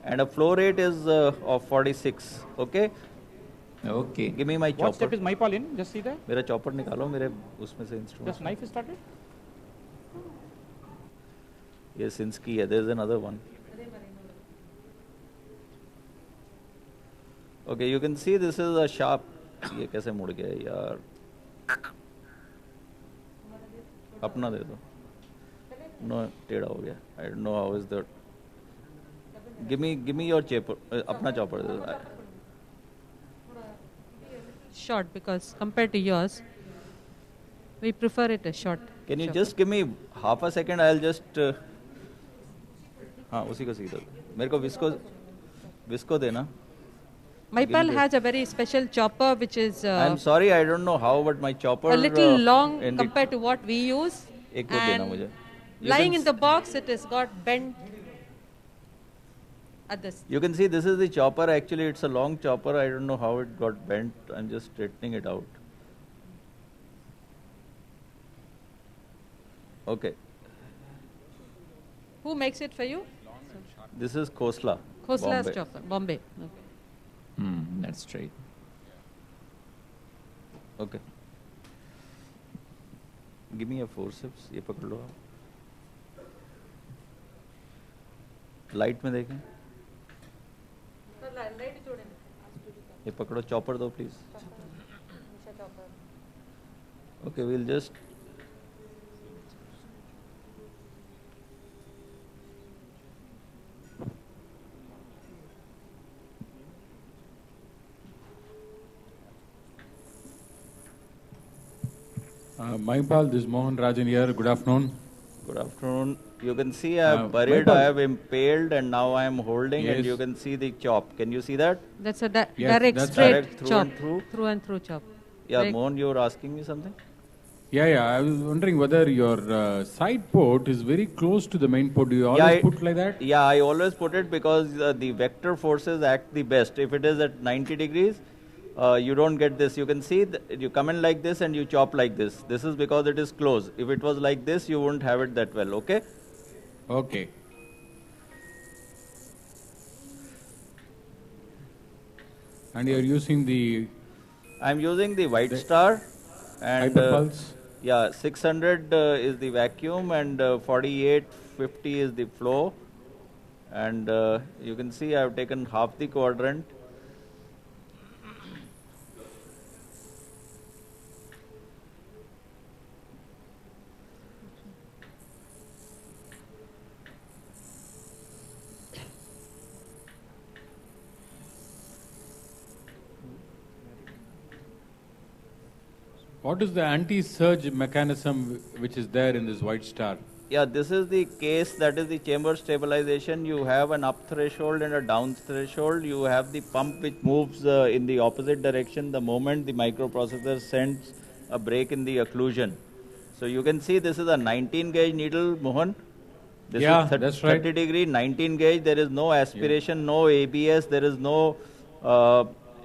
and a flow rate is of 46. Okay. Okay. Give me my chopper. What step is Maypal in? Just see that. मेरा chopper निकालो मेरे उसमें से instrument. Just knife is started. Yes, Sinsky. Yeah, there's another one. Okay, you can see this is a sharp. ये कैसे मुड़ गया है यार? अपना दे दो. No, टेढ़ा हो गया. I don't know how is that. Give me your chopper. अपना chopper दे दो. Short, because compared to yours, we prefer it a short. Can you chopper. just give me half a second? I'll just. हाँ उसी को सीधा. मेरे को visco देना. Maypal has a very special chopper which is I'm sorry, I don't know how, but my chopper a little long in compared to what we use. एक वो देना And मुझे. lying in the box, it has got bent at this. You can see this is the chopper. Actually, it's a long chopper. I don't know how it got bent. I'm just straightening it out. Okay. Who makes it for you? This is Khosla. Khosla's Bombay. chopper, Bombay. Okay. That's straight. Okay. Give me a forceps. ये पकड़ लो आप. Light में देखें. ये पकड़ो chopper दो please. Okay, we'll just. Maypal, this is Mohan Rajan here. Good afternoon. Good afternoon. You can see I have buried, I have impaled, and now I am holding, and you can see the chop. Can you see that? That's a Yes, direct that's straight direct through chop. and through? Through and through chop. Yeah, Right. Mohan, you were asking me something? Yeah. I was wondering whether your side port is very close to the main port. Do you always put like that? Yeah, I always put it because the vector forces act the best. If it is at 90 degrees, you don't get this. You can see you come in like this and you chop like this. This is because it is close. If it was like this, you wouldn't have it that well, okay? Okay. And you're using the... I'm using the White Star. And Hyperpulse? yeah, 600 is the vacuum and 4850 is the flow. And you can see I've taken half the quadrant. What is the anti-surge mechanism which is there in this White Star? Yeah, this is the case, that is the chamber stabilization. You have an up threshold and a down threshold. You have the pump which moves in the opposite direction the moment the microprocessor sends a break in the occlusion. So you can see this is a 19 gauge needle, Mohan. This Yeah, is that's right. 30 degree, 19 gauge. There is no aspiration, no ABS. There is no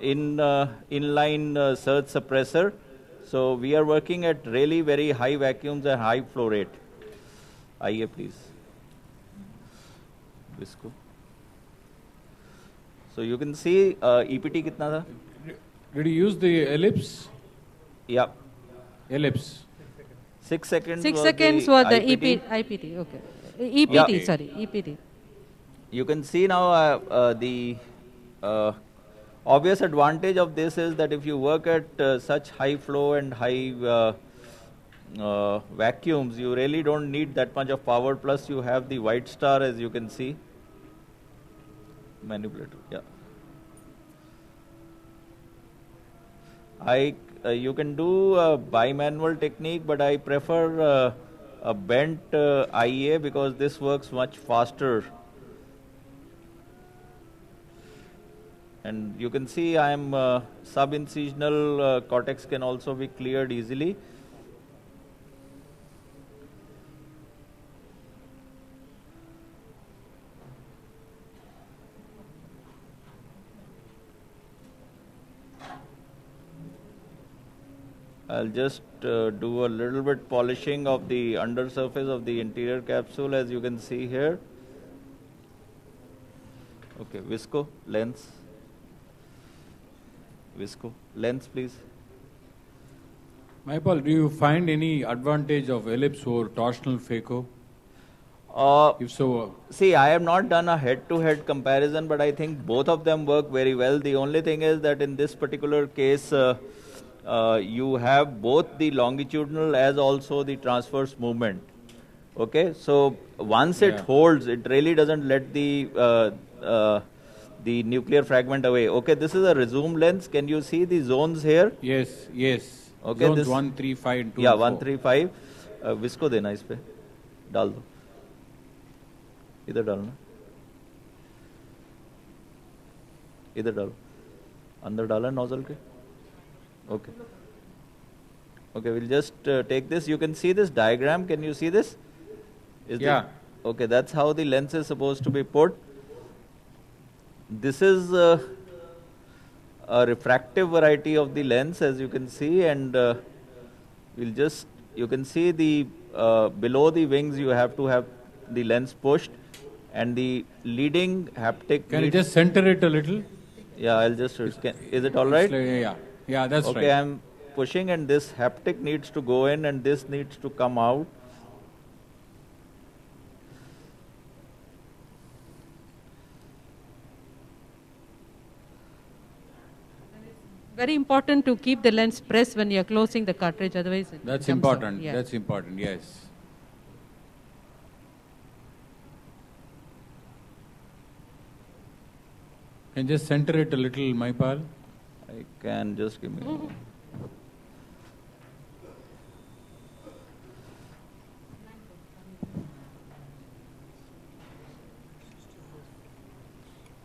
inline surge suppressor. So we are working at really very high vacuums and high flow rate. आइए please. इसको. So you can see EPT कितना था? Did you use the ellipse? Yeah. Ellipse. 6 seconds. 6 was seconds the was the IPT. IPT. Okay. EPT, Yeah. sorry, EPT. You can see now the obvious advantage of this is that if you work at such high flow and high vacuums, you really don't need that much of power. Plus, you have the White Star, as you can see. Manipulator, yeah. You can do a bimanual technique, but I prefer a bent IA because this works much faster. And you can see I am sub-incisional cortex can also be cleared easily. I'll just do a little bit polishing of the undersurface of the interior capsule, as you can see here. Okay, visco, lens. Visco, lens please. Mayapal, do you find any advantage of ellipse over torsional phaco? If so, See, I have not done a head-to-head comparison, but I think both of them work very well. The only thing is that in this particular case, you have both the longitudinal as also the transverse movement. Okay, so once it holds, it really doesn't let the nuclear fragment away. Okay, this is a resume lens. Can you see the zones here? yes, yes. Okay, Zones this 1, 3, 5, and 2. Yeah, and 4. 1, 3, 5. Visco देना इस पे, डाल दो, इधर डालना, इधर डालो, अंदर डाला नोजल के. Okay. Okay, we'll just take this. You can see this diagram. Can you see this? Yeah. Okay, that's how the lens is supposed to be put. This is a refractive variety of the lens, as you can see, and we'll just, you can see the below the wings you have to have the lens pushed, and the leading haptic. Can you just center it a little? Yeah, I'll just. Is it all right? Yeah, that's right. Okay, I'm pushing, and this haptic needs to go in, and this needs to come out. Very important to keep the lens pressed when you're closing the cartridge, otherwise it That's jumps important. out. Yeah. That's important, yes. Can just center it a little, Mayapal? I can, just give me. Can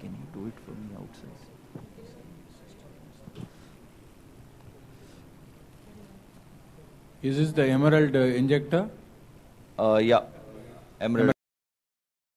you do it for me outside? Is this the emerald injector? Yeah, emerald.